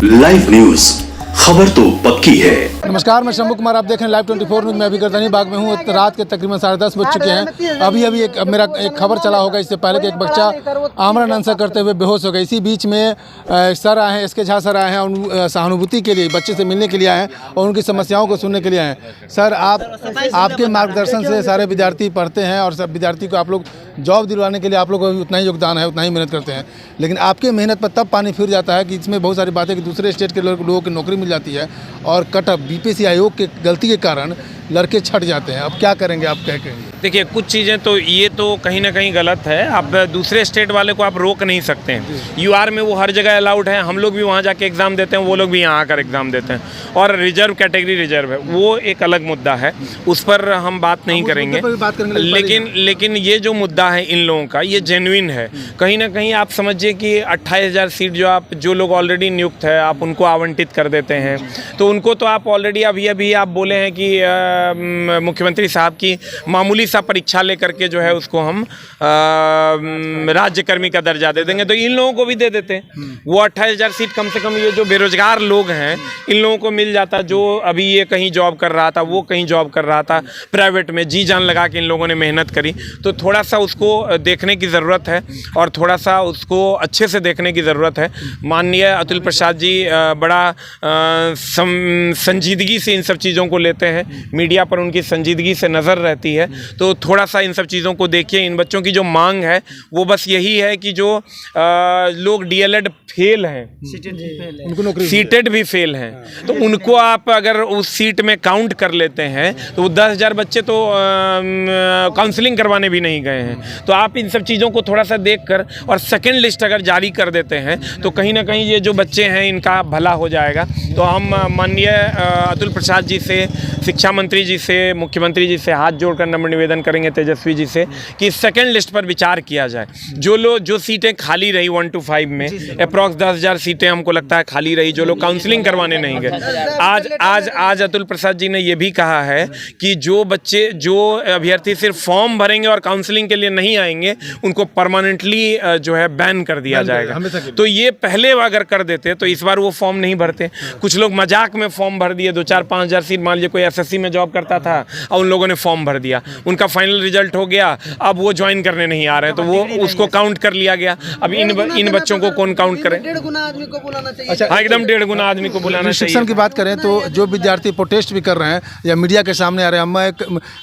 Live news, खबर तो पक्की है। नमस्कार, मैं शंभू कुमार, आप देख रहे हैं लाइव 24 न्यूज। मैं अभी गर्दनी बाग में हूँ। रात के तकरीबन 10:30 बज चुके हैं। अभी मेरा एक खबर चला होगा इससे पहले कि एक बच्चा आमरण अनशन करते हुए बेहोश हो गया। इसी बीच में सर आए हैं, एसके झा सर आए हैं और सहानुभूति के लिए बच्चे से मिलने के लिए आए हैं और उनकी समस्याओं को सुनने के लिए आए हैं। सर, आपके मार्गदर्शन से सारे विद्यार्थी पढ़ते हैं और सब विद्यार्थी को आप लोग जॉब दिलवाने के लिए आप लोग का भी उतना ही योगदान है, उतना ही मेहनत करते हैं। लेकिन आपके मेहनत पर तब पानी फिर जाता है कि इसमें बहुत सारी बातें कि दूसरे स्टेट के लोगों की नौकरी मिल जाती है और कटअप बीपीएससी आयोग के गलती के कारण लड़के छट जाते हैं। अब क्या करेंगे, आप क्या कहेंगे? देखिए, कुछ चीज़ें तो ये तो कहीं ना कहीं गलत है। आप दूसरे स्टेट वाले को आप रोक नहीं सकते हैं। यूआर में वो हर जगह अलाउड है, हम लोग भी वहाँ जाके एग्ज़ाम देते हैं, वो लोग भी यहाँ आकर एग्ज़ाम देते हैं। और रिजर्व कैटेगरी रिजर्व है, वो एक अलग मुद्दा है, उस पर हम बात नहीं करेंगे। लेकिन ये जो मुद्दा है इन लोगों का, ये जेन्युइन है। कहीं ना कहीं आप समझिए कि 28,000 सीट जो लोग ऑलरेडी नियुक्त है, आप उनको आवंटित कर देते हैं। तो उनको तो आप ऑलरेडी अभी आप बोले हैं कि मुख्यमंत्री साहब की मामूली सा परीक्षा लेकर के जो है उसको हम राज्यकर्मी का दर्जा दे देंगे। तो इन लोगों को भी दे देते हैं। वो 28,000 सीट कम से कम ये जो बेरोजगार लोग हैं इन लोगों को मिल जाता। जो अभी ये कहीं जॉब कर रहा था, वो कहीं जॉब कर रहा था प्राइवेट में, जी जान लगा के इन लोगों ने मेहनत करी। तो थोड़ा सा उसको देखने की ज़रूरत है और थोड़ा सा उसको अच्छे से देखने की ज़रूरत है। माननीय अतुल प्रसाद जी बड़ा संजीदगी से इन सब चीज़ों को लेते हैं। मीडिया पर उनकी संजीदगी से नज़र रहती है। तो थोड़ा सा इन सब चीज़ों को देखिए। इन बच्चों की जो मांग है वो बस यही है कि जो लोग डीएलएड फेल हैं, सीटेड भी फेल हैं, तो उनको आप अगर उस सीट में काउंट कर लेते हैं तो वो 10,000 बच्चे तो काउंसलिंग करवाने भी नहीं गए हैं। तो आप इन सब चीज़ों को थोड़ा सा देखकर और सेकेंड लिस्ट अगर जारी कर देते हैं तो कहीं ना कहीं ये जो बच्चे हैं इनका भला हो जाएगा। तो हम माननीय अतुल प्रसाद जी से, शिक्षा मंत्री जी से, मुख्यमंत्री जी से हाथ जोड़कर नम्र निवेदन करेंगे, तेजस्वी जी से, कि सेकेंड लिस्ट पर विचार किया जाए। जो सीटें खाली रही 1 to 5 में अप्रॉक्स 10,000 सीटें हमको लगता है खाली रही, जो लोग काउंसलिंग करवाने नहीं गए। आज अतुल प्रसाद जी ने यह भी कहा है कि जो अभ्यर्थी सिर्फ फॉर्म भरेंगे और काउंसलिंग के लिए नहीं आएंगे उनको परमानेंटली जो है बैन कर दिया जाएगा। तो ये पहले अगर कर देते तो इस बार वो फॉर्म नहीं भरते। कुछ लोग मजाक में फॉर्म भर दिए। 2-4-5,000 सीट, मान लीजिए कोई एसएससी में जॉब करता था और उन लोगों ने फॉर्म भर दिया, उनका फाइनल रिजल्ट हो गया, अब वो ज्वाइन करने नहीं आ रहे, तो वो उसको काउंट कर लिया गया। अब इन बच्चों को कौन काउंट करे? 1.5 गुना आदमी को बुलाना चाहिए। अच्छा, एकदम 1.5 गुना आदमी को बुलाना चाहिए। शिक्षण की बात करें तो जो विद्यार्थी प्रोटेस्ट भी कर रहे हैं या मीडिया के सामने आ रहे हैं, मैं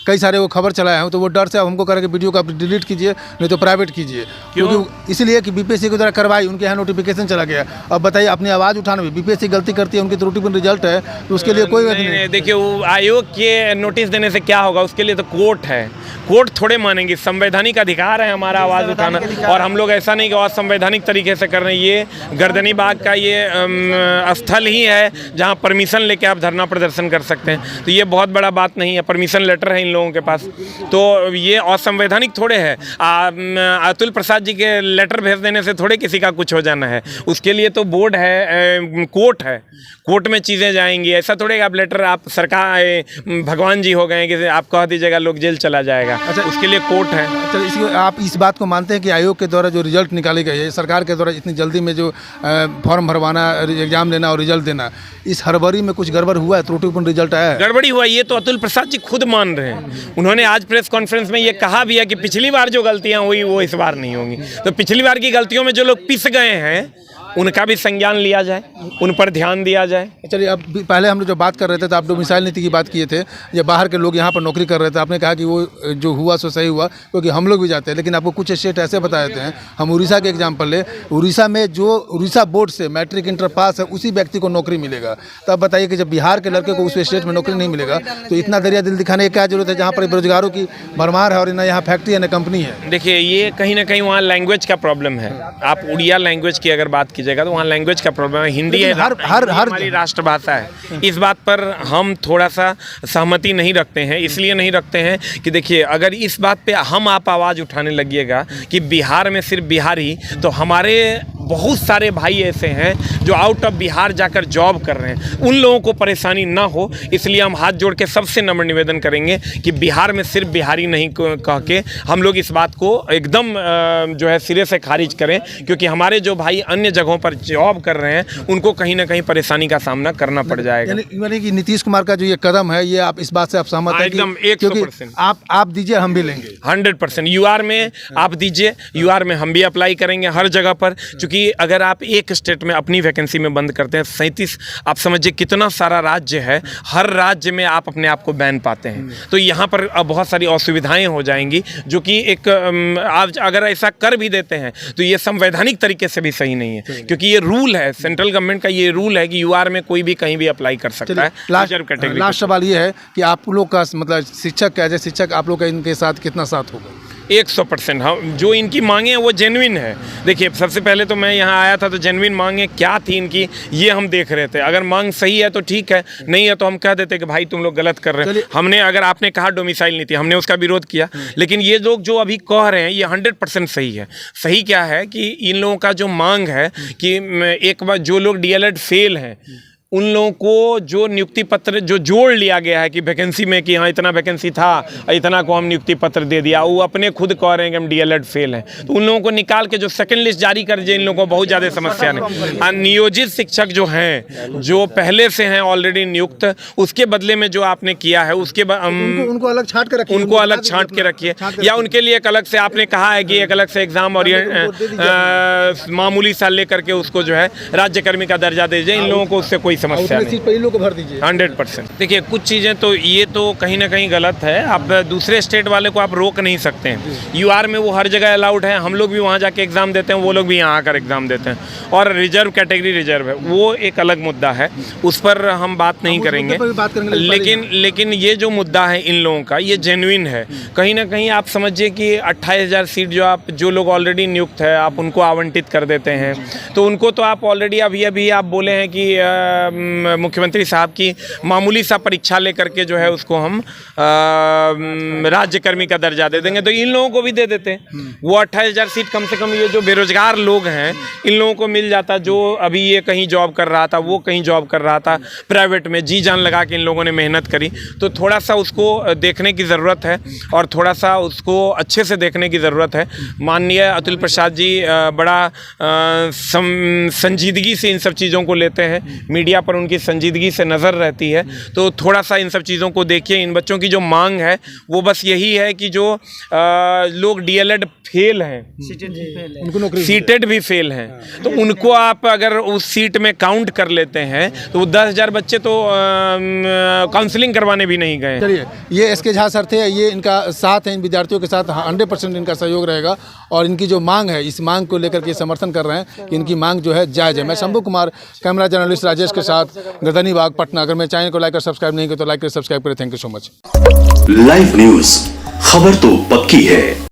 कई सारे वो खबर चलाया हूँ, तो वो डर से अब हमको करें कि वीडियो को आप डिलीट कीजिए, नहीं तो प्राइवेट कीजिए। क्योंकि इसलिए कि बीपीएससी के द्वारा करवाई, उनके यहाँ नोटिफिकेशन चला गया। अब बताइए, अपनी आवाज़ उठाना भी बीपीएससी गलती करती है, उनकी त्रुटिपूर्ण रिजल्ट है, तो उसके लिए कोई नहीं। देखिए, वो आयोग के नोटिस देने से क्या होगा, उसके लिए तो कोर्ट है। कोर्ट थोड़े मानेंगे। संवैधानिक अधिकार है हमारा आवाज़ उठाना, और हम लोग ऐसा नहीं कि असंवैधानिक तरीके से कर रहे हैं। ये गर्दनी बाग का ये स्थल ही है जहाँ परमिशन लेके आप धरना प्रदर्शन कर सकते हैं। तो ये बहुत बड़ा बात नहीं है, परमिशन लेटर है इन लोगों के पास, तो ये असंवैधानिक थोड़े है। अतुल प्रसाद जी के लेटर भेज देने से थोड़े किसी का कुछ हो जाना है। उसके लिए तो बोर्ड है, कोर्ट है, कोर्ट में चीज़ें जाएंगी। ऐसा थोड़े आप लेटर, आप सरकार भगवान जी हो गए कि आप कह दीजिएगा लोग जेल चला जाएगा। अच्छा, उसके लिए कोर्ट है। अच्छा, आप इस बात को मानते हैं कि आयोग के द्वारा जो रिजल्ट निकाली गई है, सरकार के द्वारा इतनी जल्दी में जो फॉर्म भरवाना, एग्जाम लेना और रिजल्ट देना, इस हड़बड़ी में कुछ गड़बड़ हुआ है, त्रुटिपूर्ण रिजल्ट आया है? गड़बड़ी हुआ, ये तो अतुल प्रसाद जी खुद मान रहे हैं। उन्होंने आज प्रेस कॉन्फ्रेंस में ये कहा भी है कि पिछली बार जो गलतियां हुई वो इस बार नहीं होंगी। तो पिछली बार की गलतियों में जो लोग पिस गए हैं उनका भी संज्ञान लिया जाए, उन पर ध्यान दिया जाए। चलिए, अब पहले हम लोग जो बात कर रहे थे तो आप डोमिसाइल नीति की बात किए थे, या बाहर के लोग यहाँ पर नौकरी कर रहे थे, आपने कहा कि वो जो हुआ सो सही हुआ, क्योंकि हम लोग भी जाते हैं। लेकिन आपको कुछ स्टेट ऐसे बताए थे, हम उड़ीसा के एग्जाम्पल ले, उड़ीसा में जो उड़ीसा बोर्ड से मैट्रिक इंटर पास है उसी व्यक्ति को नौकरी मिलेगा। तो अब बताइए कि जब बिहार के लड़के को उस स्टेट में नौकरी नहीं मिलेगा तो इतना दरिया दिल दिखाने की क्या जरूरत है, जहाँ पर बेरोजगारों की भरमार है और ना यहाँ फैक्ट्री है ना कंपनी है। देखिए, ये कहीं ना कहीं वहाँ लैंग्वेज का प्रॉब्लम है। आप उड़िया लैंग्वेज की अगर बात कीजिएगा तो वहाँ लैंग्वेज का प्रॉब्लम है। हिंदी है, हमारी राष्ट्रभाषा है। इस बात पर हम थोड़ा सा सहमति नहीं रखते हैं। इसलिए नहीं रखते हैं कि देखिए, अगर इस बात पे हम आप आवाज़ उठाने लगिएगा कि बिहार में सिर्फ बिहारी, तो हमारे बहुत सारे भाई ऐसे हैं जो आउट ऑफ बिहार जाकर जॉब कर रहे हैं, उन लोगों को परेशानी ना हो, इसलिए हम हाथ जोड़ के सबसे नम्र निवेदन करेंगे कि बिहार में सिर्फ बिहारी नहीं कह के हम लोग इस बात को एकदम जो है सिरे से खारिज करें, क्योंकि हमारे जो भाई अन्य जगहों पर जॉब कर रहे हैं उनको कहीं ना कहीं परेशानी का सामना करना पड़ जाएगा। यानी कि नीतीश कुमार का जो ये कदम है, ये आप इस बात से आप सहमत हैं? एकदम 100%। आप दीजिए, हम भी लेंगे 100%। यूआर में आप दीजिए, यूआर में हम भी अप्लाई करेंगे हर जगह पर, क्योंकि अगर आप एक स्टेट में अपनी वैकेंसी में बंद करते हैं, 37 आप समझिए कितना सारा राज्य है, हर राज्य में आप अपने आप को बैन पाते हैं, तो यहाँ पर अब बहुत सारी असुविधाएं हो जाएंगी, जो कि एक आज अगर ऐसा कर भी देते हैं तो ये संवैधानिक तरीके से भी सही नहीं है, क्योंकि ये रूल है, सेंट्रल गवर्नमेंट का ये रूल है कि यूआर में कोई भी कहीं भी अप्लाई कर सकता है। लास्ट सवाल ये है कि आप लोग का मतलब शिक्षक एज ए शिक्षक आप लोग का इनके साथ कितना साथ होगा? 100%। हम जो इनकी मांगे हैं वो जेन्युइन है। देखिए, सबसे पहले तो मैं यहाँ आया था तो जेन्युइन मांगे क्या थी इनकी, ये हम देख रहे थे। अगर मांग सही है तो ठीक है, नहीं है तो हम कह देते कि भाई तुम लोग गलत कर रहे हैं। हमने, अगर आपने कहा डोमिसाइल नीति, हमने उसका विरोध किया, लेकिन ये लोग जो अभी कह रहे हैं ये 100% सही है। सही क्या है कि इन लोगों का जो मांग है कि एक बार जो लोग डीएलएड फेल हैं उन लोगों को जो नियुक्ति पत्र जो जोड़ लिया गया है कि वैकेंसी में कि हाँ इतना वैकेंसी था, इतना को हम नियुक्ति पत्र दे दिया, वो अपने खुद कह रहे हैं कि हम डीएलएड फेल हैं, तो उन लोगों को निकाल के जो सेकंड लिस्ट जारी कर दिए, इन लोगों को बहुत ज़्यादा समस्या नहीं। नियोजित शिक्षक जो हैं, जो पहले से हैं ऑलरेडी नियुक्त, उसके बदले में जो आपने किया है उसके उनको अलग छांट के रखिए, उनको अलग छांट के रखिए, या उनके लिए एक अलग से आपने कहा है कि एक अलग से एग्जाम और मामूली सा लेकर के उसको जो है राज्यकर्मी का दर्जा दे दीजिए। इन लोगों को उससे कोई समस्या नहीं, को भर दीजिए 100%। देखिए, कुछ चीज़ें तो ये तो कहीं ना कहीं गलत है। आप दूसरे स्टेट वाले को आप रोक नहीं सकते हैं। यूआर में वो हर जगह अलाउड है, हम लोग भी वहाँ जाके एग्ज़ाम देते हैं, वो लोग भी यहाँ आकर एग्ज़ाम देते हैं। और रिजर्व कैटेगरी रिजर्व है, वो एक अलग मुद्दा है, उस पर हम बात नहीं करेंगे। लेकिन ये जो मुद्दा है इन लोगों का, ये जेन्युइन है। कहीं ना कहीं आप समझिए कि 28,000 सीट जो लोग ऑलरेडी नियुक्त है, आप उनको आवंटित कर देते हैं, तो उनको तो आप ऑलरेडी अभी आप बोले हैं कि मुख्यमंत्री साहब की मामूली सा परीक्षा लेकर के जो है उसको हम राज्यकर्मी का दर्जा दे देंगे, तो इन लोगों को भी दे देते हैं। वो 28,000 सीट कम से कम ये जो बेरोजगार लोग हैं इन लोगों को मिल जाता, जो अभी ये कहीं जॉब कर रहा था, वो कहीं जॉब कर रहा था प्राइवेट में, जी जान लगा के इन लोगों ने मेहनत करी, तो थोड़ा सा उसको देखने की ज़रूरत है और थोड़ा सा उसको अच्छे से देखने की ज़रूरत है। माननीय अतुल प्रसाद जी बड़ा संजीदगी से इन सब चीज़ों को लेते हैं, मीडिया पर उनकी संजीदगी से नज़र रहती है, तो थोड़ा सा इन सब चीज़ों को देखिए। इन बच्चों की जो मांग है वो बस यही है कि जो लोग डीएलएड फेल हैं, सीटेड भी फेल हैं, तो उनको आप अगर उस सीट में काउंट कर लेते हैं तो वो 10,000 बच्चे तो काउंसलिंग करवाने भी नहीं गए। चलिए, ये एसके झा सर थे, ये इनका साथ है, इन विद्यार्थियों के साथ 100% इनका सहयोग रहेगा और इनकी जो मांग है, इस मांग को लेकर के समर्थन कर रहे हैं कि इनकी मांग जो है जायज़ है। मैं शंभू कुमार, कैमरा जर्नलिस्ट राजेश के साथ, गर्दनी बाग, पटना। अगर मैं चैनल को लाइक और सब्सक्राइब नहीं किया तो लाइक और सब्सक्राइब करें। Thank you so much. Live news, खबर तो पक्की है।